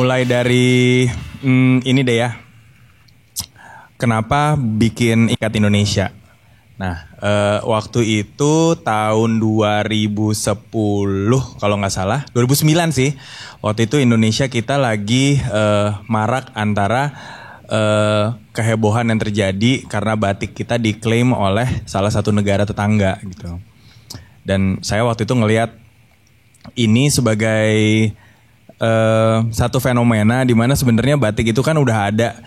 Mulai dari ini deh ya. Kenapa bikin Ikat Indonesia? Nah, waktu itu tahun 2010 kalau nggak salah, 2009 sih. Waktu itu Indonesia kita lagi marak antara kehebohan yang terjadi karena batik kita diklaim oleh salah satu negara tetangga gitu. Dan saya waktu itu ngelihat ini sebagai satu fenomena di mana sebenarnya batik itu kan udah ada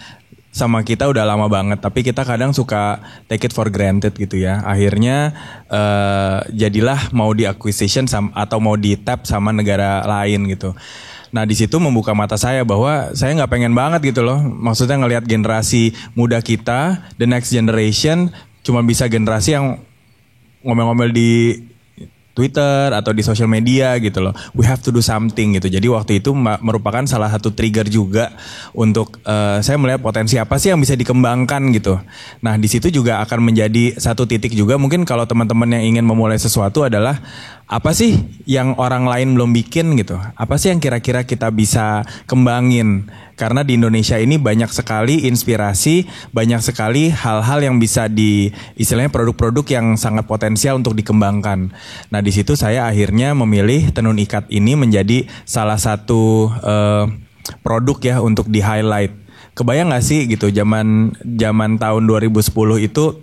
sama kita udah lama banget, tapi kita kadang suka take it for granted gitu ya. Akhirnya jadilah mau di acquisition atau mau di tap sama negara lain gitu. Nah di situ membuka mata saya bahwa saya nggak pengen banget gitu loh. Maksudnya ngelihat generasi muda kita, the next generation cuma bisa generasi yang ngomel-ngomel di Twitter atau di sosial media gitu loh. We have to do something gitu. Jadi waktu itu merupakan salah satu trigger juga untuk saya melihat potensi apa sih yang bisa dikembangkan gitu. Nah di situ juga akan menjadi satu titik juga mungkin kalau teman-teman yang ingin memulai sesuatu adalah apa sih yang orang lain belum bikin gitu. Apa sih yang kira-kira kita bisa kembangin. Karena di Indonesia ini banyak sekali inspirasi, banyak sekali hal-hal yang bisa istilahnya produk-produk yang sangat potensial untuk dikembangkan. Nah di situ saya akhirnya memilih tenun ikat ini menjadi salah satu produk ya untuk di highlight. Kebayang nggak sih gitu zaman tahun 2010 itu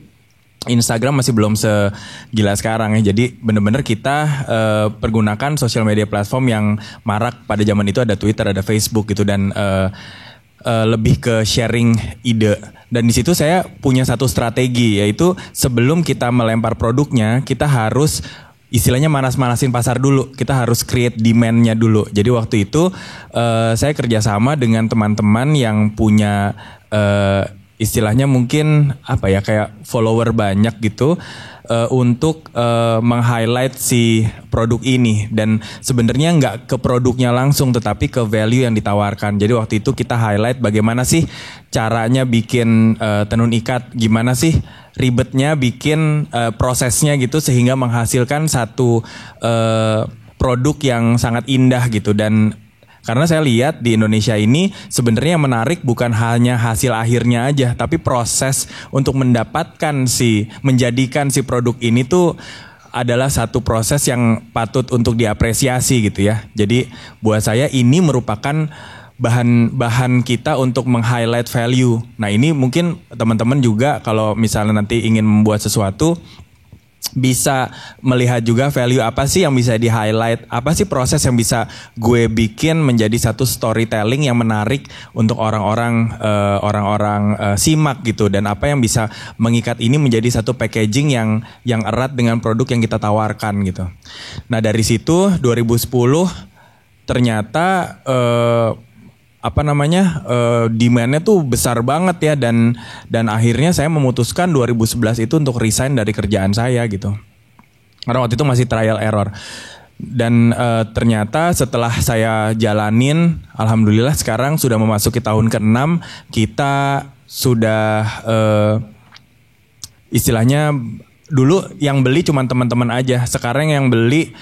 Instagram masih belum segila sekarang ya. Jadi benar-benar kita pergunakan sosial media platform yang marak pada zaman itu, ada Twitter, ada Facebook gitu, dan lebih ke sharing ide. Dan di situ saya punya satu strategi, yaitu sebelum kita melempar produknya, kita harus istilahnya manas-manasin pasar dulu. Kita harus create demand-nya dulu. Jadi waktu itu saya kerjasama dengan teman-teman yang punya istilahnya mungkin apa ya, kayak follower banyak gitu untuk meng-highlight si produk ini. Dan sebenarnya nggak ke produknya langsung tetapi ke value yang ditawarkan. Jadi waktu itu kita highlight bagaimana sih caranya bikin tenun ikat, gimana sih ribetnya bikin prosesnya gitu sehingga menghasilkan satu produk yang sangat indah gitu. Dan karena saya lihat di Indonesia ini sebenarnya yang menarik bukan hanya hasil akhirnya aja, tapi proses untuk menjadikan si produk ini tuh adalah satu proses yang patut untuk diapresiasi gitu ya. Jadi buat saya ini merupakan bahan kita untuk meng-highlight value. Nah ini mungkin teman-teman juga kalau misalnya nanti ingin membuat sesuatu bisa melihat juga value apa sih yang bisa di-highlight, apa sih proses yang bisa gue bikin menjadi satu storytelling yang menarik untuk orang-orang simak gitu, dan apa yang bisa mengikat ini menjadi satu packaging yang erat dengan produk yang kita tawarkan gitu. Nah dari situ 2010 ternyata demand-nya tuh besar banget ya, dan akhirnya saya memutuskan 2011 itu untuk resign dari kerjaan saya gitu. Karena waktu itu masih trial error. Dan ternyata setelah saya jalanin, alhamdulillah sekarang sudah memasuki tahun ke-6, kita sudah istilahnya dulu yang beli cuma teman-teman aja, sekarang yang beli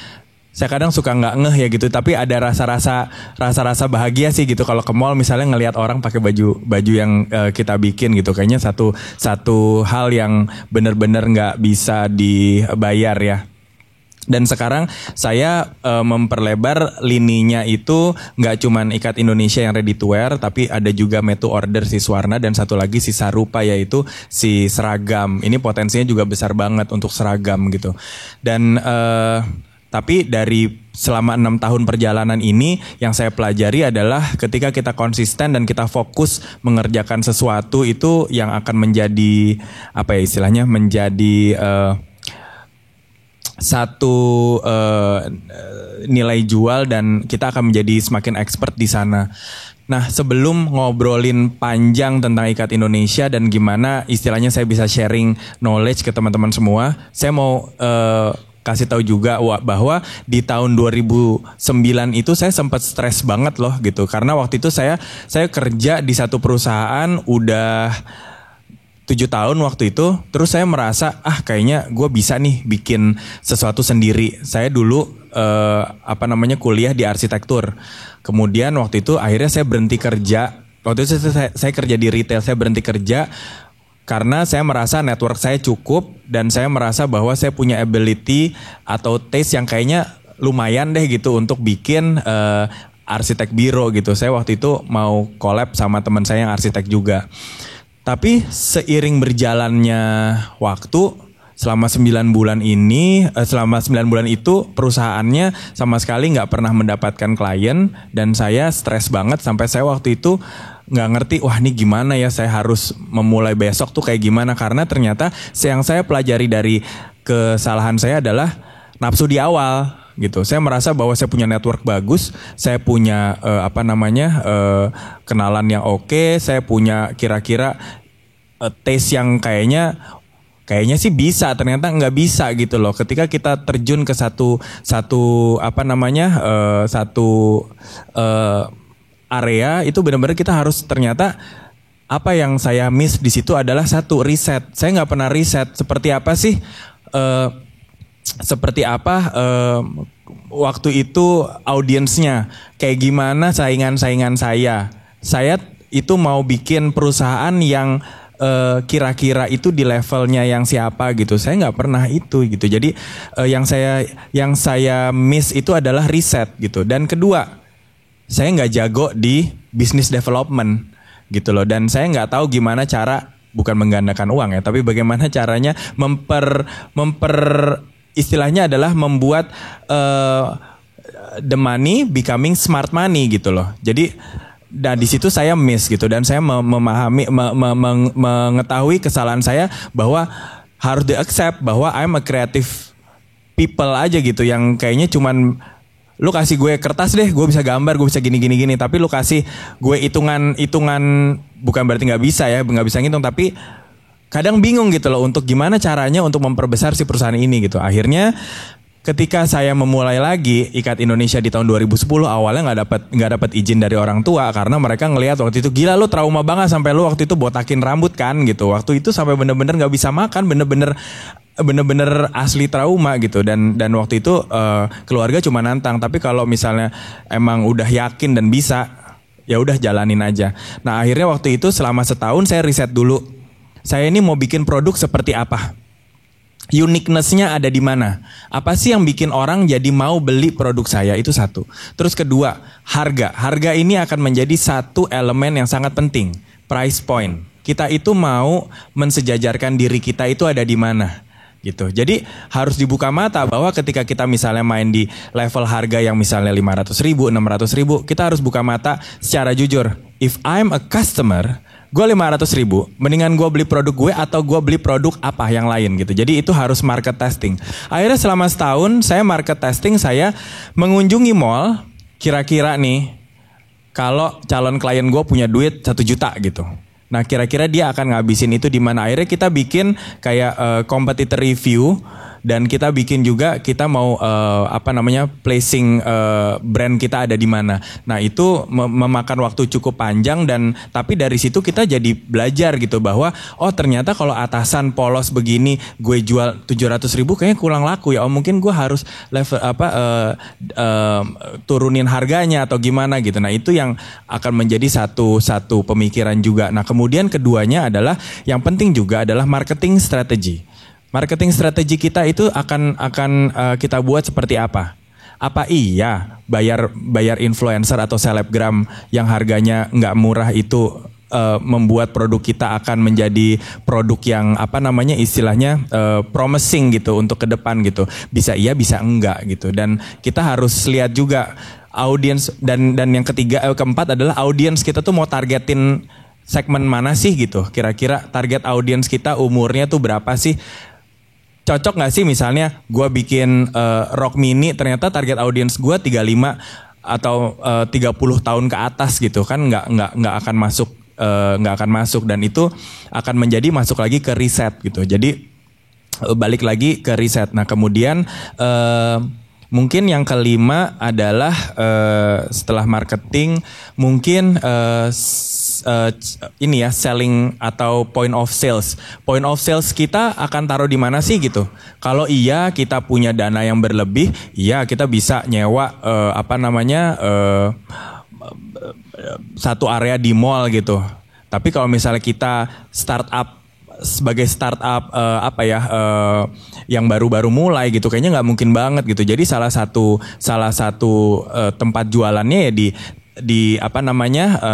saya kadang suka nggak ngeh ya gitu, tapi ada rasa bahagia sih gitu kalau ke mall misalnya ngelihat orang pakai baju yang kita bikin gitu. Kayaknya satu hal yang benar-benar nggak bisa dibayar ya. Dan sekarang saya memperlebar lininya itu nggak cuman Ikat Indonesia yang ready to wear, tapi ada juga made to order si Swarna, dan satu lagi si Sarupa yaitu si seragam. Ini potensinya juga besar banget untuk seragam gitu. Dan tapi dari selama 6 tahun perjalanan ini yang saya pelajari adalah ketika kita konsisten dan kita fokus mengerjakan sesuatu, itu yang akan menjadi menjadi satu nilai jual, dan kita akan menjadi semakin expert di sana. Nah sebelum ngobrolin panjang tentang Ikat Indonesia dan gimana istilahnya saya bisa sharing knowledge ke teman-teman semua, saya mau kasih tahu juga bahwa di tahun 2009 itu saya sempat stres banget loh gitu. Karena waktu itu saya kerja di satu perusahaan udah 7 tahun waktu itu. Terus saya merasa kayaknya gue bisa nih bikin sesuatu sendiri. Saya dulu kuliah di arsitektur. Kemudian waktu itu akhirnya saya berhenti kerja. Waktu itu saya kerja di retail, saya berhenti kerja karena saya merasa network saya cukup dan saya merasa bahwa saya punya ability atau taste yang kayaknya lumayan deh gitu untuk bikin arsitek biro gitu. Saya waktu itu mau collab sama teman saya yang arsitek juga. Tapi seiring berjalannya waktu, selama 9 bulan itu perusahaannya sama sekali nggak pernah mendapatkan klien dan saya stres banget sampai saya waktu itu nggak ngerti, wah ini gimana ya, saya harus memulai besok tuh kayak gimana, karena ternyata yang saya pelajari dari kesalahan saya adalah nafsu di awal gitu. Saya merasa bahwa saya punya network bagus, saya punya kenalan yang oke, saya punya kira-kira taste yang kayaknya sih bisa, ternyata nggak bisa gitu loh. Ketika kita terjun ke satu area itu benar-benar kita harus ternyata apa yang saya miss di situ adalah satu riset. Saya nggak pernah riset seperti apa sih waktu itu audiensnya, kayak gimana saingan-saingan saya. Saya itu mau bikin perusahaan yang kira-kira itu di levelnya yang siapa gitu. Saya nggak pernah itu gitu. Jadi yang saya miss itu adalah riset gitu. Dan kedua, saya nggak jago di business development gitu loh. Dan saya nggak tahu gimana cara, bukan menggandakan uang ya, tapi bagaimana caranya istilahnya adalah membuat the money becoming smart money gitu loh. Jadi di situ saya miss gitu, dan saya mengetahui kesalahan saya bahwa harus di-accept bahwa I'm a creative people aja gitu, yang kayaknya cuman lu kasih gue kertas deh, gue bisa gambar, gue bisa gini. Tapi lu kasih gue hitungan, bukan berarti nggak bisa ya, nggak bisa ngitung, tapi kadang bingung gitu loh untuk gimana caranya untuk memperbesar si perusahaan ini gitu. Akhirnya ketika saya memulai lagi Ikat Indonesia di tahun 2010, awalnya nggak dapat izin dari orang tua karena mereka ngelihat waktu itu, gila lu trauma banget sampai lu waktu itu botakin rambut kan gitu. Waktu itu sampai bener-bener nggak bisa makan, bener-bener asli trauma gitu, dan waktu itu keluarga cuma nantang, tapi kalau misalnya emang udah yakin dan bisa, ya udah jalanin aja. Nah akhirnya waktu itu selama setahun saya riset dulu, saya ini mau bikin produk seperti apa, uniqueness-nya ada di mana, apa sih yang bikin orang jadi mau beli produk saya, itu satu. Terus kedua, harga ini akan menjadi satu elemen yang sangat penting, price point. Kita itu mau mensejajarkan diri kita itu ada di mana gitu. Jadi harus dibuka mata bahwa ketika kita misalnya main di level harga yang misalnya 500.000, 600.000, kita harus buka mata secara jujur. If I'm a customer, gue 500.000, mendingan gue beli produk gue atau gue beli produk apa yang lain gitu. Jadi itu harus market testing. Akhirnya selama setahun saya market testing, saya mengunjungi mall, kira-kira nih kalau calon klien gue punya duit 1 juta gitu. Nah kira-kira dia akan ngabisin itu di mana. Akhirnya kita bikin kayak competitor review, dan kita bikin juga kita mau placing brand kita ada di mana. Nah itu memakan waktu cukup panjang, dan tapi dari situ kita jadi belajar gitu bahwa oh ternyata kalau atasan polos begini gue jual 700.000 kayaknya kurang laku ya. Oh mungkin gue harus turunin harganya atau gimana gitu. Nah itu yang akan menjadi satu pemikiran juga. Nah kemudian keduanya adalah yang penting juga adalah marketing strategy. Marketing strategi kita itu akan kita buat seperti apa? Apa iya bayar influencer atau selebgram yang harganya nggak murah itu membuat produk kita akan menjadi produk yang istilahnya promising gitu untuk ke depan gitu. Bisa iya bisa enggak gitu, dan kita harus lihat juga audience, dan yang keempat adalah audience kita tuh mau targetin segmen mana sih gitu. Kira-kira target audience kita umurnya tuh berapa sih? Cocok gak sih misalnya gue bikin rock mini, ternyata target audience gue 35 atau 30 tahun ke atas gitu kan, nggak akan masuk, dan itu akan menjadi masuk lagi ke riset gitu. Jadi balik lagi ke riset. Nah kemudian mungkin yang kelima adalah setelah marketing mungkin ini ya selling atau point of sales. Point of sales kita akan taruh di mana sih gitu. Kalau iya kita punya dana yang berlebih, iya kita bisa nyewa satu area di mall gitu. Tapi kalau misalnya kita sebagai startup yang baru-baru mulai gitu, kayaknya nggak mungkin banget gitu. Jadi salah satu tempat jualannya ya di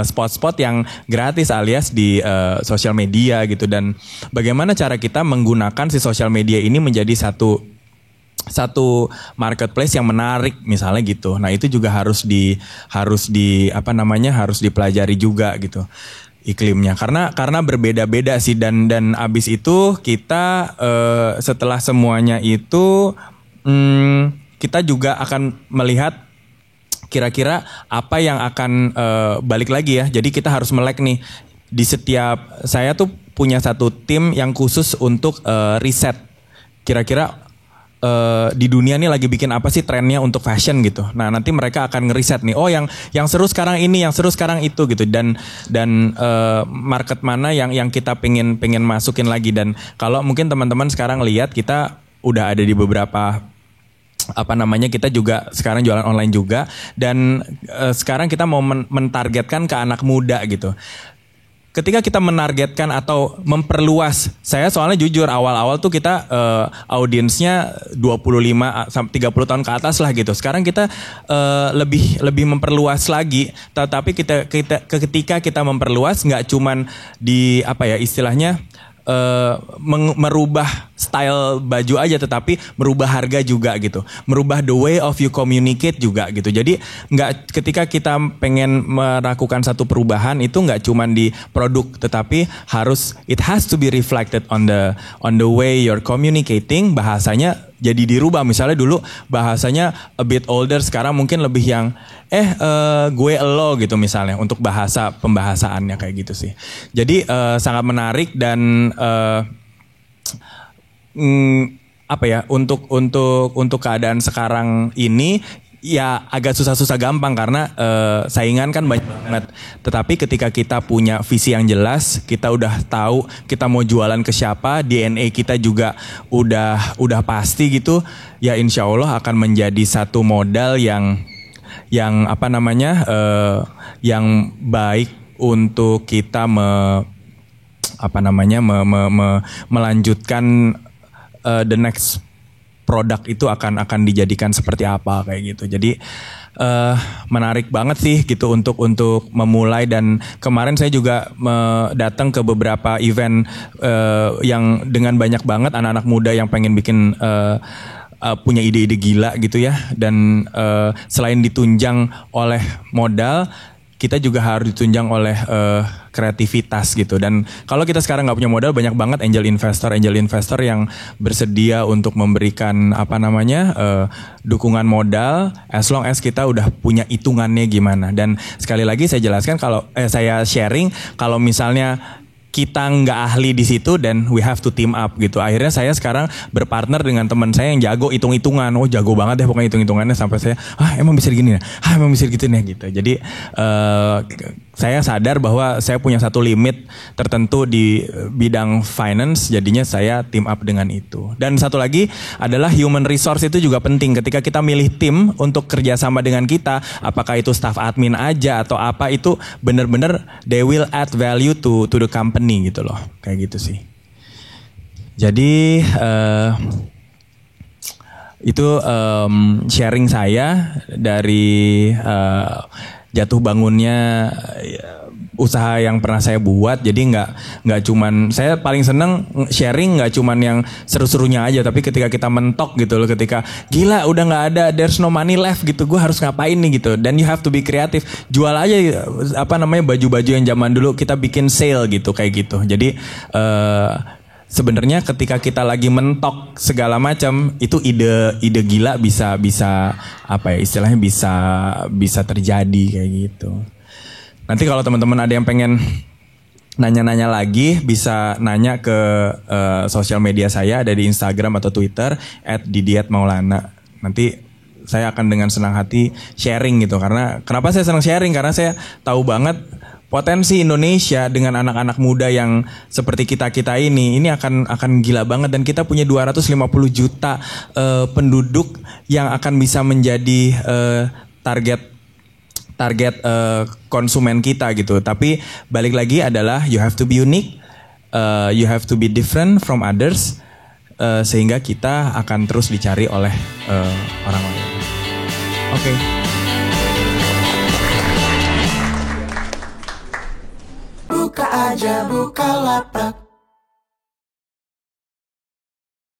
spot-spot yang gratis alias di sosial media gitu. Dan bagaimana cara kita menggunakan si sosial media ini menjadi satu marketplace yang menarik misalnya gitu. Nah itu juga harus dipelajari juga gitu iklimnya, karena berbeda-beda sih, dan abis itu kita setelah semuanya itu kita juga akan melihat kira-kira apa yang akan balik lagi ya. Jadi kita harus melek nih di setiap, saya tuh punya satu tim yang khusus untuk riset kira-kira di dunia nih lagi bikin apa sih trennya untuk fashion gitu. Nah nanti mereka akan ngeriset nih, oh yang seru sekarang ini, yang seru sekarang itu gitu, dan market mana yang kita pengen masukin lagi. Dan kalau mungkin teman-teman sekarang lihat kita udah ada di beberapa kita juga sekarang jualan online juga, dan sekarang kita mau mentargetkan ke anak muda gitu. Ketika kita menargetkan atau memperluas, saya soalnya jujur awal-awal tuh kita audiensnya 25-30 tahun ke atas lah gitu. Sekarang kita lebih memperluas lagi. Tetapi ketika kita memperluas, nggak cuman di istilahnya merubah style baju aja, tetapi merubah harga juga gitu, merubah the way of you communicate juga gitu. Jadi ketika kita pengen melakukan satu perubahan itu nggak cuman di produk, tetapi it has to be reflected on the way you're communicating. Bahasanya jadi dirubah, misalnya dulu bahasanya a bit older, sekarang mungkin lebih yang gue elo gitu misalnya, untuk pembahasaannya kayak gitu sih. Jadi sangat menarik dan untuk keadaan sekarang ini ya agak susah-susah gampang karena saingan kan banyak banget. Tetapi ketika kita punya visi yang jelas, kita udah tahu kita mau jualan ke siapa, DNA kita juga udah pasti gitu, ya insya Allah akan menjadi satu modal yang baik untuk kita melanjutkan the next produk itu akan dijadikan seperti apa kayak gitu. Jadi menarik banget sih gitu untuk memulai. Dan kemarin saya juga datang ke beberapa event yang dengan banyak banget anak-anak muda yang pengen bikin punya ide-ide gila gitu ya. Dan selain ditunjang oleh modal, kita juga harus ditunjang oleh kreativitas gitu. Dan kalau kita sekarang nggak punya modal, banyak banget angel investor yang bersedia untuk memberikan dukungan modal, as long as kita udah punya hitungannya gimana. Dan sekali lagi saya jelaskan, saya sharing kalau misalnya kita nggak ahli di situ, dan we have to team up gitu. Akhirnya saya sekarang berpartner dengan teman saya yang jago hitung-hitungan. Oh jago banget deh pokoknya hitung-hitungannya, sampai saya emang bisa gini ya, emang bisa gitu nih gitu. Jadi saya sadar bahwa saya punya satu limit tertentu di bidang finance, jadinya saya team up dengan itu. Dan satu lagi adalah human resource itu juga penting. Ketika kita milih tim untuk kerjasama dengan kita, apakah itu staff admin aja atau apa, itu benar-benar they will add value to the company gitu loh, kayak gitu sih. Jadi itu sharing saya dari jatuh bangunnya usaha yang pernah saya buat. Jadi nggak cuman, saya paling seneng sharing nggak cuman yang seru-serunya aja, tapi ketika kita mentok gitu loh, ketika gila udah nggak ada, there's no money left gitu, gue harus ngapain nih gitu. Dan you have to be creative, jual aja baju-baju yang zaman dulu kita bikin sale gitu, kayak gitu. Jadi sebenarnya ketika kita lagi mentok segala macam, itu ide gila bisa istilahnya bisa terjadi kayak gitu. Nanti kalau teman-teman ada yang pengen nanya-nanya lagi, bisa nanya ke sosial media saya, ada di Instagram atau Twitter @didiatmaulana. Nanti saya akan dengan senang hati sharing gitu. Karena kenapa saya senang sharing? Karena saya tahu banget potensi Indonesia dengan anak-anak muda yang seperti kita-kita ini akan gila banget, dan kita punya 250 juta penduduk yang akan bisa menjadi target konsumen kita gitu. Tapi balik lagi adalah you have to be unique, you have to be different from others, sehingga kita akan terus dicari oleh orang lain. Oke. Buka aja Bukalapak.